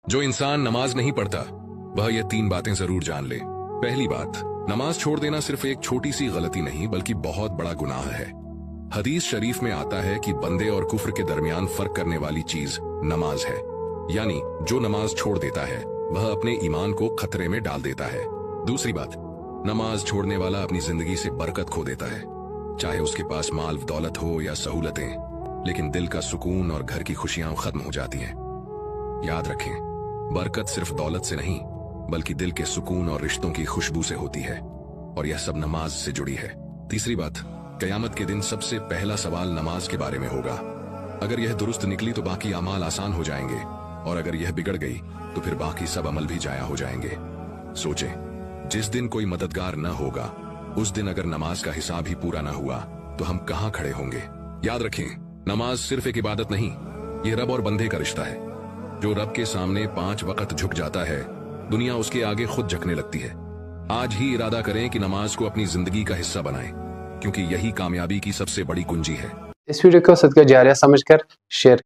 जो इंसान नमाज नहीं पढ़ता वह ये 3 बातें जरूर जान ले। पहली बात, नमाज छोड़ देना सिर्फ एक छोटी सी गलती नहीं बल्कि बहुत बड़ा गुनाह है। हदीस शरीफ में आता है कि बंदे और कुफ्र के दरमियान फर्क करने वाली चीज नमाज है, यानी जो नमाज छोड़ देता है वह अपने ईमान को खतरे में डाल देता है। दूसरी बात, नमाज छोड़ने वाला अपनी जिंदगी से बरकत खो देता है, चाहे उसके पास माल दौलत हो या सहूलतें, लेकिन दिल का सुकून और घर की खुशियां खत्म हो जाती हैं। याद रखें, बरकत सिर्फ दौलत से नहीं बल्कि दिल के सुकून और रिश्तों की खुशबू से होती है, और यह सब नमाज से जुड़ी है। तीसरी बात, कयामत के दिन सबसे पहला सवाल नमाज के बारे में होगा। अगर यह दुरुस्त निकली तो बाकी अमाल आसान हो जाएंगे, और अगर यह बिगड़ गई तो फिर बाकी सब अमल भी जाया हो जाएंगे। सोचें, जिस दिन कोई मददगार न होगा उस दिन अगर नमाज का हिसाब ही पूरा न हुआ तो हम कहां खड़े होंगे। याद रखें, नमाज सिर्फ एक इबादत नहीं, ये रब और बंदे का रिश्ता है। जो रब के सामने 5 वक्त झुक जाता है, दुनिया उसके आगे खुद झुकने लगती है। आज ही इरादा करें कि नमाज को अपनी जिंदगी का हिस्सा बनाएं, क्योंकि यही कामयाबी की सबसे बड़ी कुंजी है। इस वीडियो को सदका जारिया समझकर शेयर